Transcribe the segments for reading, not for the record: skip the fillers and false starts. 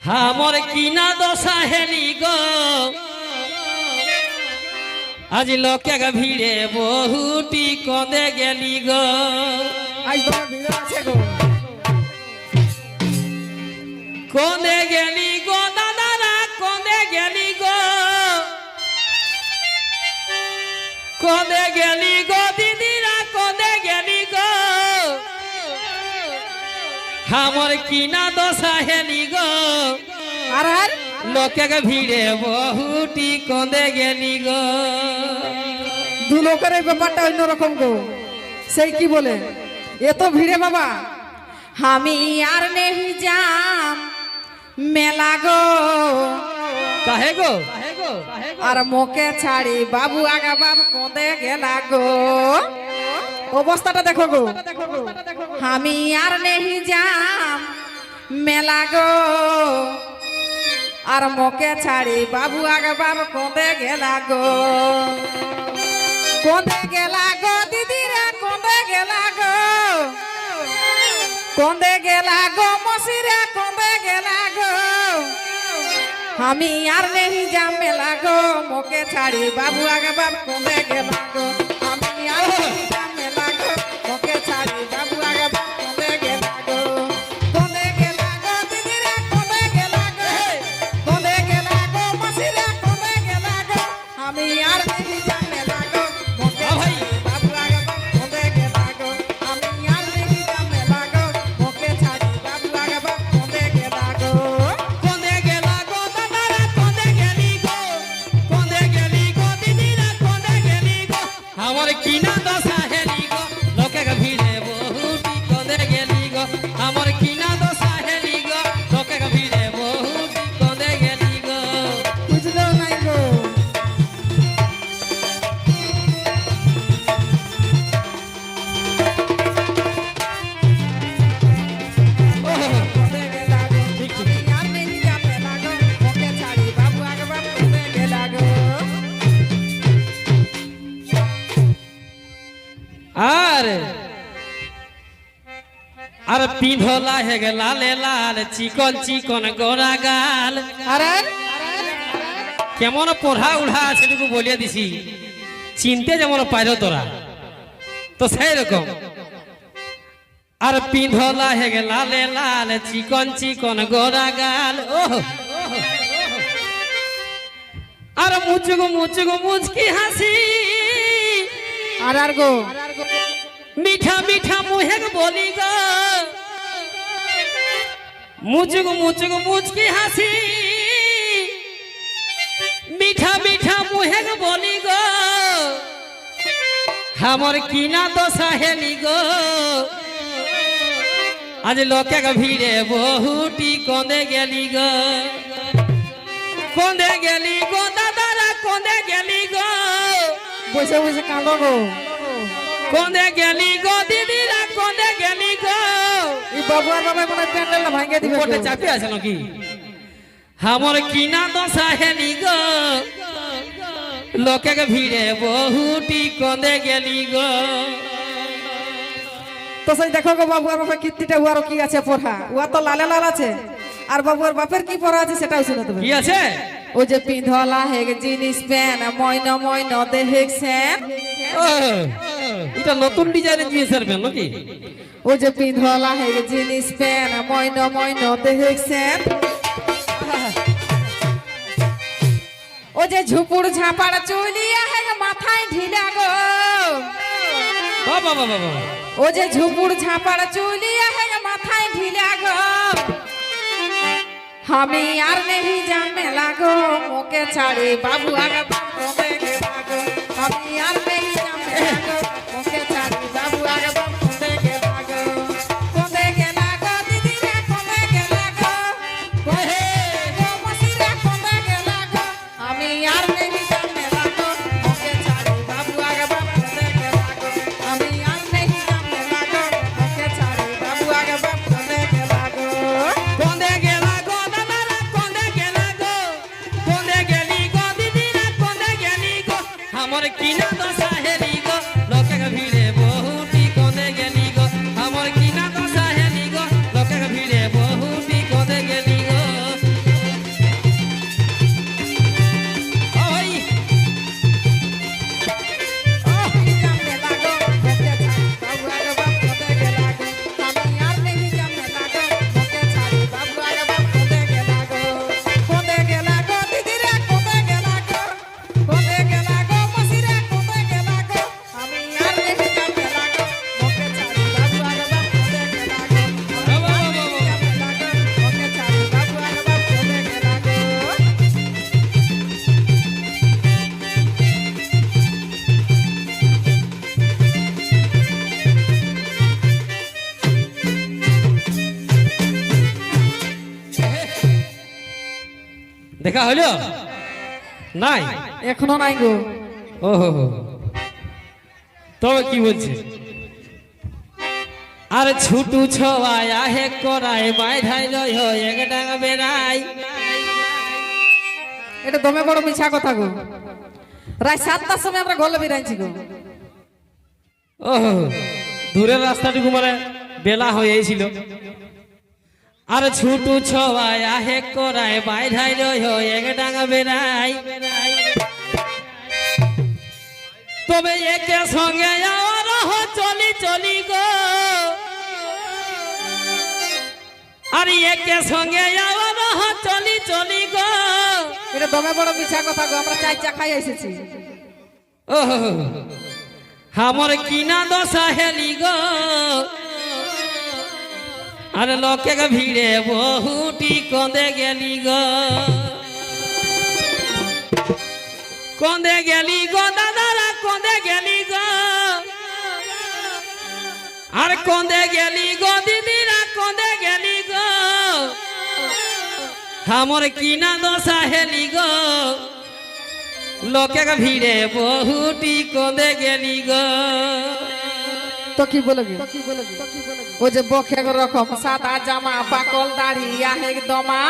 আমার কিনা দশা হেলি গো আজ লোকে ভিড়ে বহুটি কদে গেলি গো আজ তোমার ভিড় আছে গো কদে গেলি গো দাদারা কদে গেলি গো কদে গেলি গো দিদিরা কদে গেলি গো আমার কিনা দশা হেলি গো আর আর লোকে ভিড়ে বহুটি কদে গেলি গো দু লোকের এই ব্যাপারটা অন্যরকম গো সেই কি বলে এত ভিড়ে বাবা আমি আর নেই যাম মেলা গো কাহে গো আর মোকে ছাড়ি বাবু আগা বাবু কোঁদে গেলা গো অবস্থাটা দেখো গো আমি আর নেই যাম মেলা গো আর মোকে ছাড়ি বাবু আগা বাবু কোঁদে গেলা গো কোঁদে গেলা গো দিদিরা কোঁদে গেলা গো কোঁদে গেলা গো মসিরা কোঁদে গেলা গো আমি আর নেই যাম মেলা গো মোকে ছাড়ি বাবু আগে বাবু কোঁদে গেলা গো আমি আর নেই যাম মেলা গো মোকে ছাড়ি বাবু আগে বাবু কোঁদে গেলা গো কোঁদে গেলা গো দিদিরা কোঁদে গেলা গো কোঁদে গেলা গো মসিরা কোঁদে গেলা গো আমি আর নেই যাম মেলা গো মোকে ছাড়ি বাবু আগে বাবু কোঁদে গেলা গো আমি আর নেই যাম মেলা গো মোকে ছাড়ি বাবু আগে বাবু কোঁদে গেলা গো কদে গেলা গো দাদারা কদে গেলি গো কদে গেলি গো দিদিরা কদে গেলি গো আমার কিনা দশা হেলি গো লোকে ভিড়ে বহুটি কদে গেলি গো আমার কিনা দশা হেলি গো লোকে ভিড়ে বহুটি কদে গেলি গো বুঝলো নাই গো কোঁদে গেলা গো আমি আর নেই যাম মেলা গো মোকে ছাড়ি বাবু আগে বাবু কোঁদে গেলা গো আর আর পিঁধলা হে গে লালে লাল চিকন চিকন গোরা গাল আরে কেমন পড়া উড়া সেটুকু বলিয়ে দিছি চিনতে যেমন পাইল তোরা তো সেই রকম আর পিঁধলা হে গে লালে লাল চিকন চিকন গোরা গাল ও আর মুচুক মুচকি হাসি আর আর গো মিঠা মিঠা মুহেক বলি গো মুচুক মুচকি হাসি মিঠা মিঠা মুহেক বলি গো আমার কিনা দশা হেলি গো আজ লোকে ভিড়ে বহুটি কঁদে গেলি গো কঁদে গেলি গো দাদারা কঁদে গেলি গো বসে বসে কাঁদো গো কঁদে গেলি গো দিদিরা কঁদে গেলি গো এই বাবু আর বাবা মনে প্যান্ডেল না ভাঙিয়ে দিবে উপরটা চাপে আছে নাকি আমার কিনা দশা হেলি গো লোকে ভিড়ে বহুটি কঁদে গেলি গো তো সেই দেখো গো বাবু আর বাবা কীর্তিটা উয়ারও কি আছে পড়া উয়া তো লালে লাল আছে আর বাবু আর বাপের কি পড়া আছে সেটাও শুনে দেবে কি আছে ও যে পিন্ধলা হেগ জিনিস প্যান ময়না ময়না দেখছেন ও, এটা নতুন ডিজাইনের জিনিসের প্যান্ট নাকি ও যে পিন্ধলা হেগ জিনিস প্যান ময়না ময়না দেখছেন ও যে ঝুপুড় ঝাপাড় চুলিয়া হেগ মাথায় ঢিলা গো বাবা বাবা বাবা ও যে ঝুপুড় ঝাপাড় চুলিয়া হেগ মাথায় ঢিলা গো আমি আর নেই যাম মেলা গো মোকে ছাড়ি বাবু আগে বাবু কোঁদে গেলা গো আমি আর নেই যাম মেলা গো মোকে ছাড়ি বাবু আগে বাবু কোঁদে গেলা গো কোঁদে গেলা গো দিদিরা কোঁদে গেলা গো কোহে গো মসিরা কোঁদে গেলা গো আমি আর নেই যাম মেলা গো মোকে ছাড়ি বাবু আগে বাবু কোঁদে গেলা গো আমি আর নেই যাম মেলা গো মোকে ছাড়ি বাবু আগে বাবু কোঁদে গেলা গো কঁদে গেলা গো দাদারা কঁদে গেলা গো কঁদে গেলি গো দিদিরা কঁদে গেলি গো আমার কিনা দশা হে দেখা হলো নাই এখনো নাই গো। ওহো তবে কি বলছে আর ছুটু ছওয়ায় আহে করায় বাইধাই লয় এক ডাঙা বেড়াই এটা দমে বড় মিছা কথা গো। রাত 7টার সময় আমরা গলে বেরাইছি গো। ওহো দূরের রাস্তাটুকু মানে বেলা হয়েছিল আর ছুটু ছওয়ায় আহে করায় বাইধাই লয় এক ডাঙা বেড়াই তবে একে সঙ্গে যাওয়ার চলি চলি গো আর একে সঙ্গে যাওয়ার চলি চলি গো এটা দমে বড় মিছা কথা গো। আমরা চাই চা খাই এসেছি। ওহো আমার কিনা দশা হেলি গো আর লোকে ভিড়ে বহুটি কন্দে গেলি গো কন্দে গেলি গো দাদারা কন্দে গেলি গো আর কন্দে গেলি গো দিদিরা কন্দে গেলি গো আমার কিনা দশা হেলি গো লোকে ভিড়ে বহুটি কন্দে গেলি গো তো কি বলবি ও যে বকে রকম সাদা জামা পাকল দাড়ি আহে দমা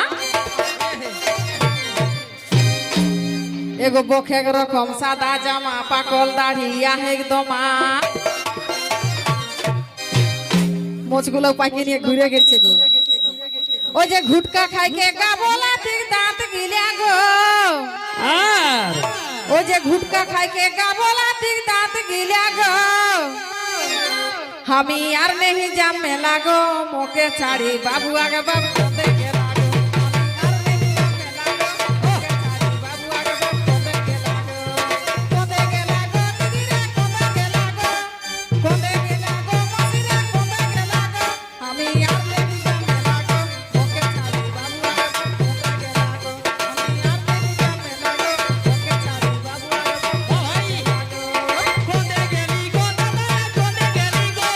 এগো বকে রকম সাদা জামা পাকল দাড়ি আহে দমা মোচগুলো পাকিয়ে নিয়ে ঘুরে গেছে গো। ওই যে ঘুটকা খাইকে গাবলা ঠিক দাঁত গিলা গো আর ওই যে ঘুটকা খাইকে গাবলা ঠিক দাঁত গিলা গো আমি আর नहीं जाम मेला गो मोके छाड़ी बाबू आगे बाबू कोंदे गेला गो कोंदे गेला गो दीदी रे कोंदे गेला गो कोंदे गेला गो मौसी रे कोंदे गेला गो আমি আর नहीं जाम मेला गो मोके छाड़ी बाबू आगे कोंदे गेला गो আমি আর नहीं जाम मेला गो मोके छाड़ी बाबू आगे ভাই কন্দে গেলি গো দাদারা কন্দে গেলি গো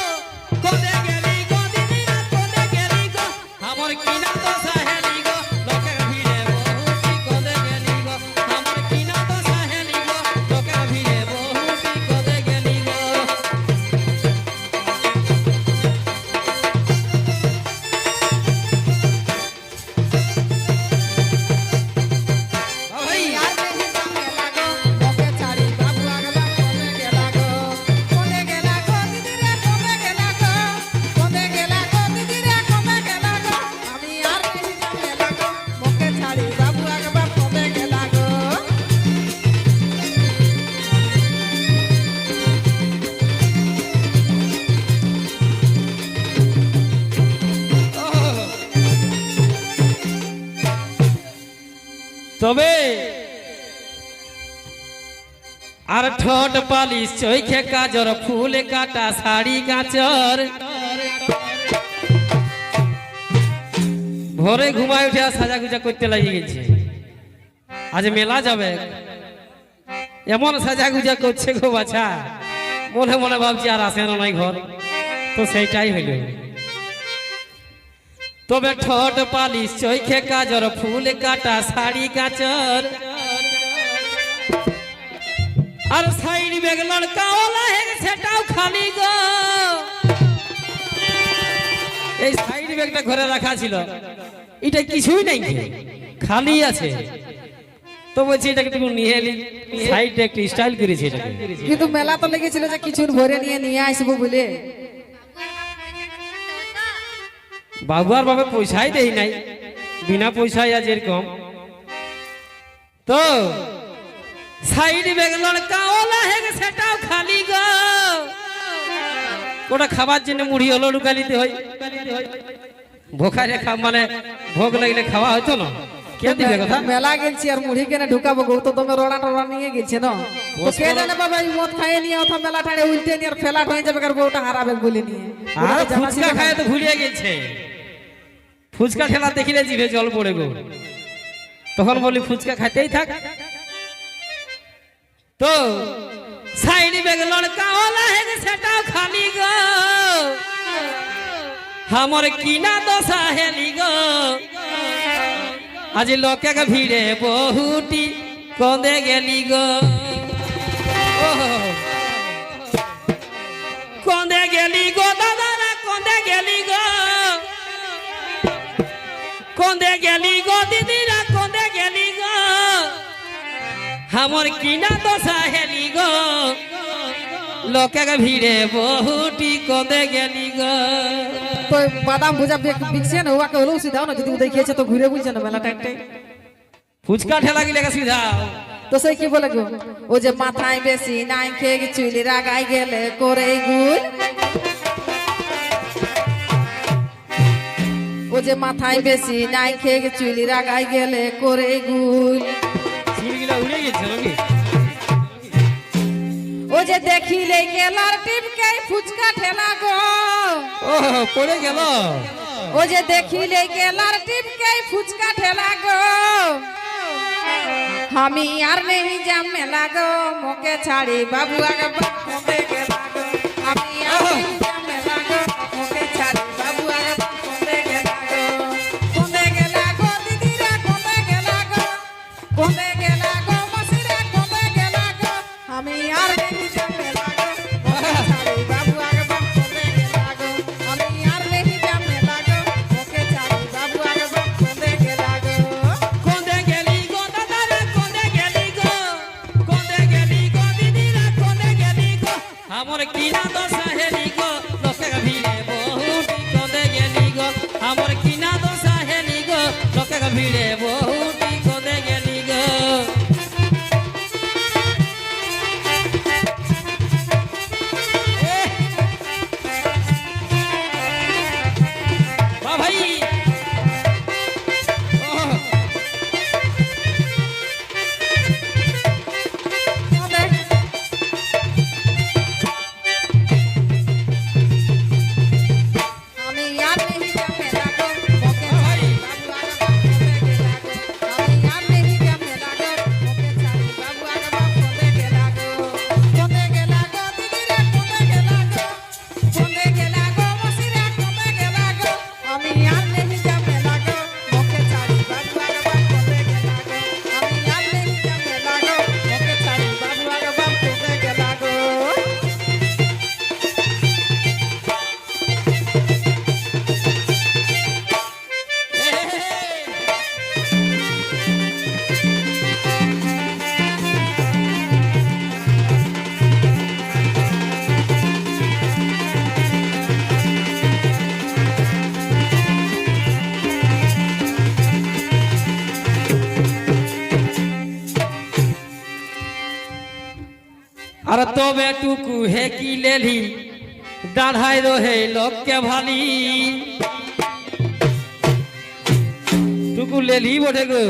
কন্দে গেলি গো দিদিরা কন্দে গেলি গো আমার কিনা দশা হেলি গো লোকে ভিড়ে বহুটি কন্দে গেলি গো আমার কিনা দশা হেলি গো লোকে ভিড়ে বহুটি কন্দে গেলি গো ভাই यार नहीं जाम मेला गो मोके छाड़ी बाबू आगे बाबू कोंदे गेला गो कोंदे गेला गो दीदी रे कोंदे गेला गो कोंदे गेला गो दीदी रे कोंदे गेला गो আমি আর नहीं जाम मेला गो मोके छाड़ी बाबू आगे बाबू कोंदे गेला गो তবে আর ঠোঁট পালিশ চৈখে কাজর ফুল কাটা শাড়ি গাছর ভোরে ঘুমায় উঠে সাজা গুজা করতে লাগিয়ে গেছে আজ মেলা যাবে এমন সাজা গুজা করছে গো বাছা মনে মনে ভাবছি আর আসে না নাই ঘর তো সেইটাই হইল তবে ঠোঁট পালিশ চৈখে কাজর ফুল কাটা শাড়ি কাচর আর সাইড ব্যাগ লড়কা ওলা হে সেটাও খালি গো এই সাইড ব্যাগটা ঘরে রাখা ছিল এটা কিছুই নাই খালি আছে তো বলছি এটাকে একটু নিয়ে এলি সাইডে একটু স্টাইল করেছি এটাকে কিন্তু মেলা তো লেগেছিল যে কিছু ভরে নিয়ে আসবো বলে বাবু আর বাবা পয়সাই দেই নাই বিনা পয়সায় আজ এরকম তো সাইড ব্যাগ লড়কা ওলা হে সেটাও খালি গো ওটা খাবার জন্য মুড়ি হলো লুকালিতে হয় ভোখারে মানে ভোগ লাগলে খাওয়া হতো না কে দিবে কথা মেলা গেছি আর মুড়ি কেনে ঢুকাবো গো তো তুমি রোড়া টোড়া নিয়ে গেছে না তো কে জানে বাবা এই মদ খাইয়ে নিয়ে অথা মেলা ঠাড়ে উল্টে নিয়ে আর ফেলাট হয়ে যাবে আর বউটা হারাবে বলে নিয়ে আর ফুচকা খায় তো ভুলিয়ে গেছে ফুচকা ঠেলা দেখিলে জিভে জল পড়ে গো তখন বলি ফুচকা খাইতেই থাক তো সাইড ব্যাগ লড়কা ওলা হে সেটাও খালি গো আমার কিনা দশা হেলি গো আজি লোকে ভিড়ে বহুটি কন্দে গেলি গো কন্দে গেলি গো দাদারা কন্দে গেলি গো কন্দে গেলি গো দিদিরা কন্দে গেলি গো আমার কিনা দশা হেলি গো লোকে ভিড়ে বহুটি কন্দে গেলি গো তো বাদাম ভুজা বিকছে না ওকে হলো সিধাও না যদি দেখিয়েছে তো ঘুরে বুঝছে না মেলা টাইমটাই ফুচকা ঠেলা গিলে সিধা তো সেই কি বলে গো ও যে মাথায় বেশি নাই খেয়ে চুলি রাগাই গেলে করে গুল ও যে মাথায় বেশি নাই খেয়ে চুলি রাগাই গেলে করে গুল চুলগুলো উড়ে গেছে নাকি ও যে দেখিলে গেলার টিপকে ফুচকা ঠেলা গো ও পড়ে গেল ও যে দেখিলে গেলার টিপকে ফুচকা ঠেলা গো আমি আর নেই যাম মেলা গো মোকে ছাড়ি বাবু আগে কমে গেলা গো আমি আর নেই যাম মেলা গো মোকে ছাড়ি বাবু আগে কমে গেলা গো কমে গেলা গো দিদিরা কমে গেলা গো কমে গেলা গো মাসিরা কমে গেলা গো আমি আর নেই যাম মেলা গো মোকে ছাড়ি বাবু আগে কমে গেলা গো আমি আর নেই যাম মেলা গো মোকে ছাড়ি বাবু আগে কমে গেলা গো কন্দে গেলি গো দাদারা কন্দে গেলি গো কন্দে গেলি গো দিদিরা কন্দে গেলি গো আমার কিনা দশা হেলি গো লোকে ভিড়ে বহুটি কন্দে গেলি গো আমার কিনা দশা হেলি গো লোকে ভিড়ে বহুটি কন্দে গেলি গো বা ভাই আমি আর নেই যামে লাগো ওকে ছাড়ি বাবু আগা কমে গেলা গো আমি আর নেই যামে লাগো ওকে ছাড়ি বাবু আগা কমে গেলা গো দিদিরা কমে গেলা গো কমে গেলা গো মাসিরা কমে গেলা গো আমি আর নেই যামে লাগো ওকে ছাড়ি বাবু আগা কমে গেলা গো আমি আর নেই যামে লাগো ওকে ছাড়ি বাবু আগা কমে গেলা গো আর তবে টুকু হে কি লেলি দাঁড়াই রহে লোককে ভালি টুকু লেলি বটে গো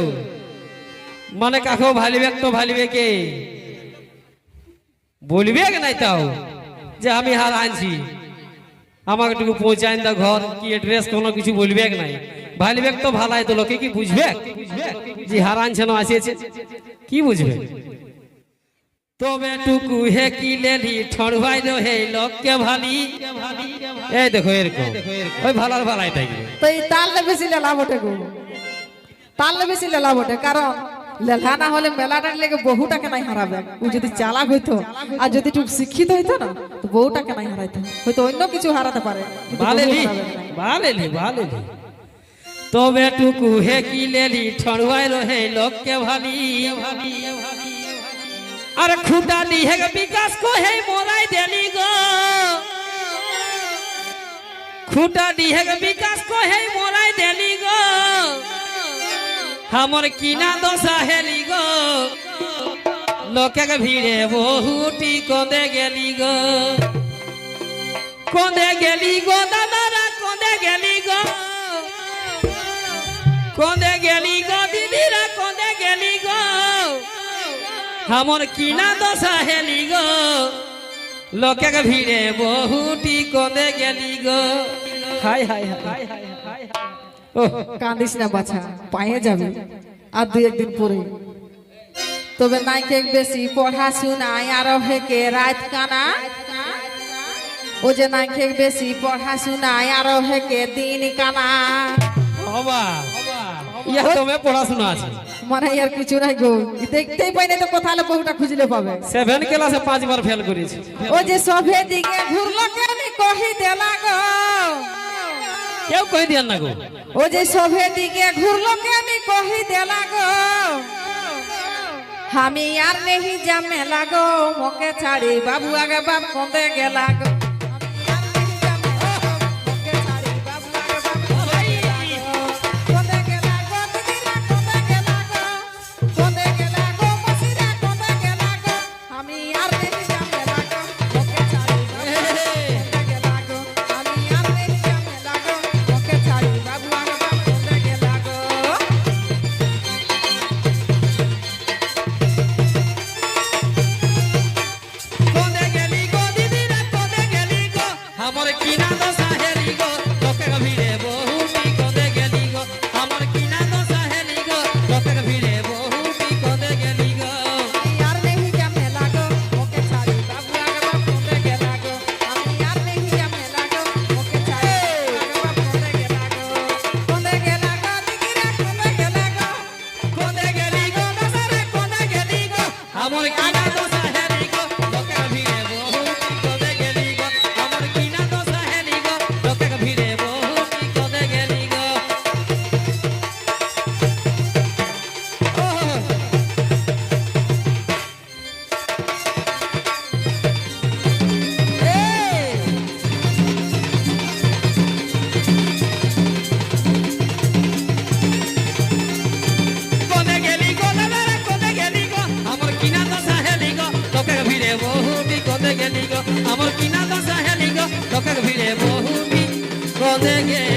মানে কাকো ভালিবে তো ভালিবে কে বলবে নাই তাও যে আমি হার আনছি আমাকে টুকু পৌঁছাইন দা ঘর কি এড্রেস কোনো কিছু বলবে নাই ভালিবে তো ভালাই তো লোকে কি বুঝবে যে হার আনছে না আসিয়েছে কি বুঝবে তবে টুকু হে কি লেলি ঠড়ভাই রহে লোককে ভালি এই দেখো এরকম ওই ভালার ভালাই তাই তো এই তাললে বেশি লেলা বটে গো তাললে বেশি লেলা বটে কারণ লেলা না হলে মেলাটার লেগে বহুটাকে নাই হারাবে ও যদি চালাক হইতো আর যদি একটু শিক্ষিত হইতো না তো বহুটাকে নাই হারাইতো হয়তো অন্য কিছু হারাতে পারে কিন্তু বহু ভালেলি হারাবে না। ভালেলি ভালেলি তবে টুকু হে কি লেলি ঠড়ভাই রহে লোককে ভালি আর খুঁটালি হে বিকাশ কো হে মোরাই দেলি গো খুঁটালি হে বিকাশ কো হে মোরাই দেলি গো আমার কিনা দশা হেলি গো লোকে ভিড়ে বহুটি কন্দে গেলি গো কন্দে গেলি গো দাদারা কন্দে গেলি গো কন্দে গেলি গো দিদিরা কন্দে গেলি গো আমার কিনা দশা হেলি গো লোকে ভিড়ে বহুটি কন্দে গেলি গো হাই হাই হাই হাই হাই ও কাঁদিস না বাছা পায়ে যাবে আর দুই একদিন পরে তবে নাইকে বেশি পড়াশোনায় আরো হেকে রাত কানা ও যে নাইকে বেশি পড়াশোনায় আরো হেকে দিন কানা বাবা ইয়া তুমি পড়াশোনা আছে মানে আর কিছু নাই গো দেখতেই পাই না তো কোথালে বহুটা খুঁজলে পাবে 7 ক্লাসে 5 বার ফেল করেছি ও যে সভে দিকে ঘুরলো কেন কহি দেলা গো কেউ কই দিয়ান না গো ও যে সভে দিকে ঘুরলো কেন কহি দেলা গো আমি আর নেহি জামে লাগো মোকে ছাড়ি বাবু আগে বাপ কোন্দে গেলা গো কোনে গেলি গো দিদি রে কোনে গেলি গো আমার কিনা দশা হেলি গো লোকের ভিড়ে বহুটি কোনে গেলি গো আমার কিনা দশা হেলি গো লোকের ভিড়ে বহুটি কোনে গেলি গো আর নেহি জামে লাগো ওকে ছাড়ি বাবু আগে বাপ কোন্দে গেলা গো আমি আর নেহি জামে লাগো ওকে ছাড়ি কোন্দে গেলা গো দিদিরা কোন্দে গেলা গো কোনে গেলি গো দশা রে কোনে গেলি গো আমার কিনা দশা হেলি গো লোকের ভিড়ে বহুটি কোনে গেলি গো আমার কিনা দশা হেলি গো লোকের ভিড়ে বহুটি কোনে গেলি গো কোনে গেলি গো দাদা রে কোনে গেলি গো আমার কিনা দশা হেলি গো লোকের ভিড়ে বহুটি কোনে গেলি গো আমার কিনা দশা হেলি গো লোকের ভিড়ে বহুটি কোনে গেলি